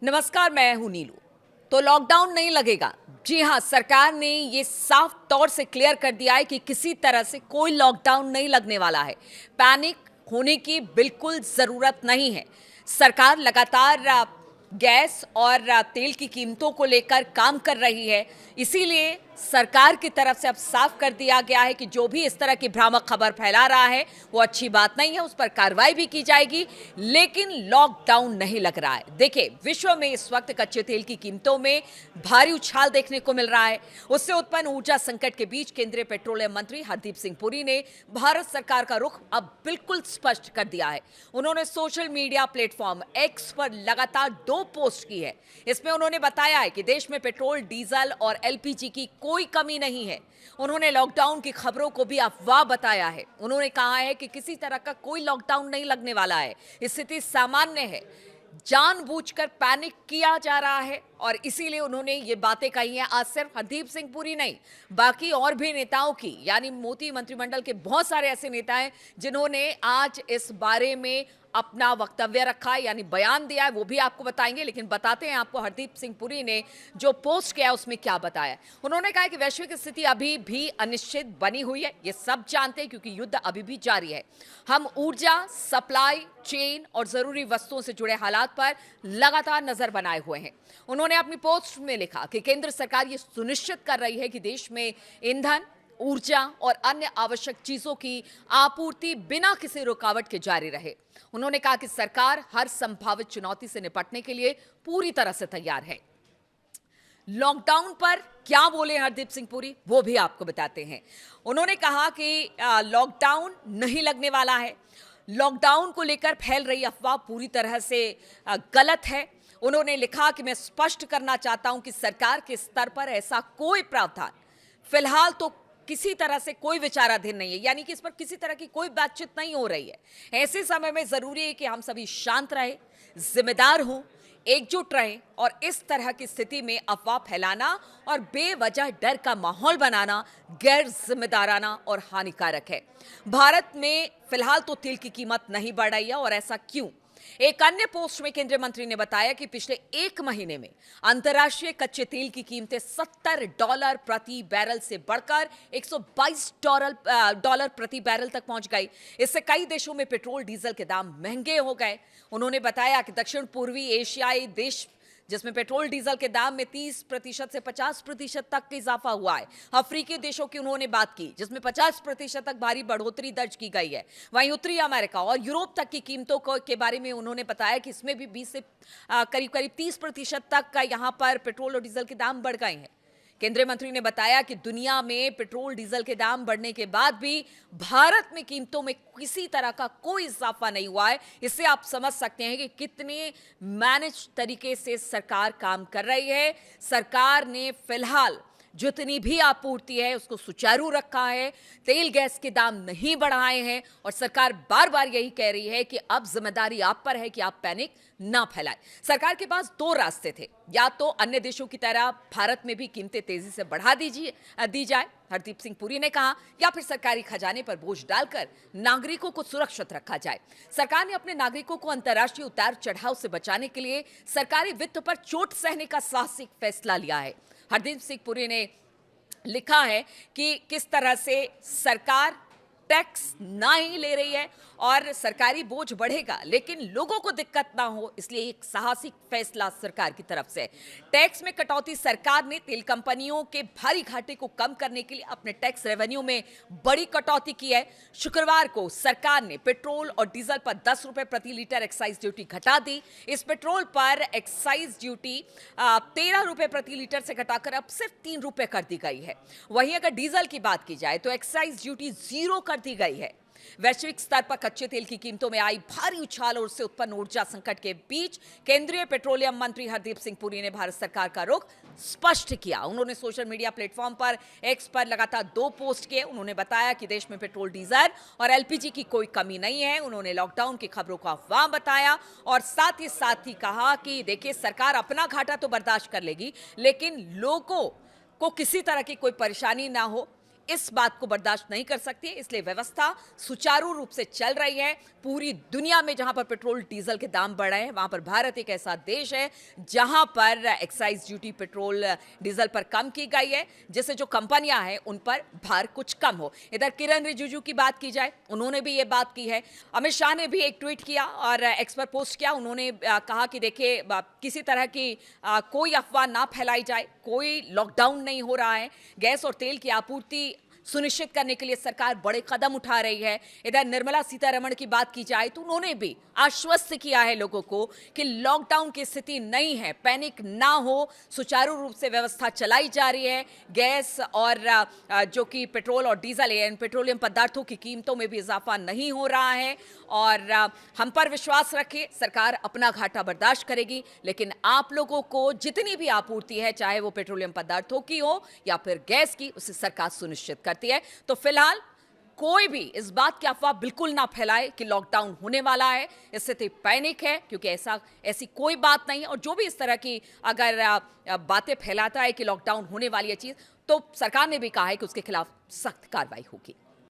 नमस्कार, मैं हूं नीलू। तो लॉकडाउन नहीं लगेगा। जी हां, सरकार ने ये साफ तौर से क्लियर कर दिया है कि किसी तरह से कोई लॉकडाउन नहीं लगने वाला है। पैनिक होने की बिल्कुल जरूरत नहीं है। सरकार लगातार गैस और तेल की कीमतों को लेकर काम कर रही है। इसीलिए सरकार की तरफ से अब साफ कर दिया गया है कि जो भी इस तरह की भ्रामक खबर फैला रहा है वो अच्छी बात नहीं है, उस पर कार्रवाई भी की जाएगी, लेकिन लॉकडाउन नहीं लग रहा है। देखिए, विश्व में इस वक्त कच्चे तेल की कीमतों में भारी उछाल देखने को मिल रहा है। उससे उत्पन्न ऊर्जा संकट के बीच केंद्रीय पेट्रोलियम मंत्री हरदीप सिंह पुरी ने भारत सरकार का रुख अब बिल्कुल स्पष्ट कर दिया है। उन्होंने सोशल मीडिया प्लेटफॉर्म एक्स पर लगातार 2 पोस्ट की है। इसमें उन्होंने बताया है कि देश में पेट्रोल, डीजल और एलपीजी की कोई कमी नहीं है। उन्होंने लॉकडाउन की खबरों को भी अफवाह बताया है। उन्होंने कहा है कि किसी तरह का कोई लॉकडाउन नहीं लगने वाला है। स्थिति सामान्य है। जानबूझकर पैनिक किया जा रहा है और इसीलिए उन्होंने ये बातें कही हैं। आज सिर्फ हरदीप सिंह पुरी नहीं, बाकी और भी नेताओं की, यानी मोदी मंत्रिमंडल के बहुत सारे ऐसे नेता हैं जिन्होंने आज इस बारे में अपना वक्तव्य रखा है, यानी बयान दिया है। वो भी आपको बताएंगे, लेकिन बताते हैं आपको हरदीप सिंह पुरी ने जो पोस्ट किया उसमें क्या बताया। उन्होंने कहा कि वैश्विक स्थिति अभी भी अनिश्चित बनी हुई है। ये सब जानते हैं क्योंकि युद्ध अभी भी जारी है। हम ऊर्जा सप्लाई चेन और जरूरी वस्तुओं से जुड़े हालात पर लगातार नजर बनाए हुए हैं। उन्होंने अपनी पोस्ट में लिखा कि केंद्र सरकार ये सुनिश्चित कर रही है कि देश में ईंधन, ऊर्जा और अन्य आवश्यक चीजों की आपूर्ति बिना किसी रुकावट के जारी रहे। उन्होंने कहा कि सरकार हर संभावित चुनौती से निपटने के लिए पूरी तरह से तैयार है। लॉकडाउन पर क्या बोले हरदीप सिंह पुरी, वो भी आपको बताते हैं। उन्होंने कहा कि लॉकडाउन नहीं लगने वाला है। लॉकडाउन को लेकर फैल रही अफवाह पूरी तरह से गलत है। उन्होंने लिखा कि मैं स्पष्ट करना चाहता हूं कि सरकार के स्तर पर ऐसा कोई प्रावधान फिलहाल तो किसी तरह से कोई विचाराधीन नहीं है, यानी कि इस पर किसी तरह की कोई बातचीत नहीं हो रही है। ऐसे समय में जरूरी है कि हम सभी शांत रहें, जिम्मेदार हों, एकजुट रहें और इस तरह की स्थिति में अफवाह फैलाना और बेवजह डर का माहौल बनाना गैर जिम्मेदाराना और हानिकारक है। भारत में फिलहाल तो तेल की कीमत नहीं बढ़ रही है, और ऐसा क्यों? एक अन्य पोस्ट में केंद्रीय मंत्री ने बताया कि पिछले 1 महीने में अंतर्राष्ट्रीय कच्चे तेल की कीमतें $70 प्रति बैरल से बढ़कर $122 प्रति बैरल तक पहुंच गई। इससे कई देशों में पेट्रोल डीजल के दाम महंगे हो गए। उन्होंने बताया कि दक्षिण पूर्वी एशियाई देश जिसमें पेट्रोल डीजल के दाम में 30% से 50% तक का इजाफा हुआ है। अफ्रीकी देशों की उन्होंने बात की जिसमें 50% तक भारी बढ़ोतरी दर्ज की गई है। वहीं उत्तरी अमेरिका और यूरोप तक की कीमतों के बारे में उन्होंने बताया कि इसमें भी 20 से करीब 30% तक का यहां पर पेट्रोल और डीजल के दाम बढ़ गए हैं। केंद्रीय मंत्री ने बताया कि दुनिया में पेट्रोल डीजल के दाम बढ़ने के बाद भी भारत में कीमतों में किसी तरह का कोई इजाफा नहीं हुआ है। इससे आप समझ सकते हैं कि कितने मैनेज तरीके से सरकार काम कर रही है। सरकार ने फिलहाल जितनी भी आपूर्ति है उसको सुचारू रखा है, तेल गैस के दाम नहीं बढ़ाए हैं, और सरकार बार बार यही कह रही है कि अब जिम्मेदारी आप पर है कि आप पैनिक ना फैलाएं। सरकार के पास 2 रास्ते थे, या तो अन्य देशों की तरह भारत में भी कीमतें तेजी से बढ़ा दी जाए, हरदीप सिंह पुरी ने कहा, या फिर सरकारी खजाने पर बोझ डालकर नागरिकों को सुरक्षित रखा जाए। सरकार ने अपने नागरिकों को अंतर्राष्ट्रीय उतार चढ़ाव से बचाने के लिए सरकारी वित्त पर चोट सहने का साहसिक फैसला लिया है। हरदीप सिंह पुरी ने लिखा है कि किस तरह से सरकार टैक्स ना ही ले रही है और सरकारी बोझ बढ़ेगा लेकिन लोगों को दिक्कत ना हो, इसलिए एक साहसिक फैसला सरकार की तरफ से। टैक्स में कटौती। सरकार ने तेल कंपनियों के भारी घाटे को कम करने के लिए अपने टैक्स रेवेन्यू में बड़ी कटौती की है। शुक्रवार को सरकार ने पेट्रोल और डीजल पर 10 रुपए प्रति लीटर एक्साइज ड्यूटी घटा दी। इस पेट्रोल पर एक्साइज ड्यूटी 13 रुपए प्रति लीटर से घटाकर अब सिर्फ 3 रुपए कर दी गई है। वहीं अगर डीजल की बात की जाए तो एक्साइज ड्यूटी 0 कर दी गई है। वैश्विक स्तर पर कच्चे तेल की कीमतों में आई भारी उछाल और उससे उत्पन्न ऊर्जा संकट के बीच केंद्रीय पेट्रोलियम मंत्री हरदीप सिंह पुरी ने भारत सरकार का रुख स्पष्ट किया। उन्होंने सोशल मीडिया प्लेटफॉर्म पर एक्स पर लगातार 2 पोस्ट किए। उन्होंने बताया कि देश में पेट्रोल, डीजल और एलपीजी की कोई कमी नहीं है। उन्होंने लॉकडाउन की खबरों को अफवाह बताया और साथ ही कहा कि देखिए, सरकार अपना घाटा तो बर्दाश्त कर लेगी लेकिन लोगों को किसी तरह की कोई परेशानी ना हो, इस बात को बर्दाश्त नहीं कर सकती है, इसलिए व्यवस्था सुचारू रूप से चल रही है। पूरी दुनिया में जहां पर पेट्रोल डीजल के दाम बढ़ रहे हैं, वहां पर भारत एक ऐसा देश है जहां पर एक्साइज ड्यूटी पेट्रोल डीजल पर कम की गई है, जिससे जो कंपनियां हैं उन पर भार कुछ कम हो। इधर किरण रिजिजू की बात की जाए, उन्होंने भी ये बात की है। अमित शाह ने भी एक ट्वीट किया और एक्स पर पोस्ट किया। उन्होंने कहा कि देखिए, किसी तरह की कोई अफवाह ना फैलाई जाए, कोई लॉकडाउन नहीं हो रहा है। गैस और तेल की आपूर्ति सुनिश्चित करने के लिए सरकार बड़े कदम उठा रही है। इधर निर्मला सीतारमण की बात की जाए तो उन्होंने भी आश्वस्त किया है लोगों को कि लॉकडाउन की स्थिति नहीं है, पैनिक ना हो, सुचारू रूप से व्यवस्था चलाई जा रही है। गैस और जो कि पेट्रोल और डीजल है, पेट्रोलियम पदार्थों की कीमतों में भी इजाफा नहीं हो रहा है और हम पर विश्वास रखिए, सरकार अपना घाटा बर्दाश्त करेगी, लेकिन आप लोगों को जितनी भी आपूर्ति है, चाहे वो पेट्रोलियम पदार्थों की हो या फिर गैस की, उसे सरकार सुनिश्चित करती है। तो फिलहाल कोई भी इस बात की अफवाह बिल्कुल ना फैलाए कि लॉकडाउन होने वाला है। स्थिति पैनिक है, क्योंकि ऐसी कोई बात नहीं है। और जो भी इस तरह की अगर बातें फैलाता है कि लॉकडाउन होने वाली है चीज, तो सरकार ने भी कहा है कि उसके खिलाफ सख्त कार्रवाई होगी।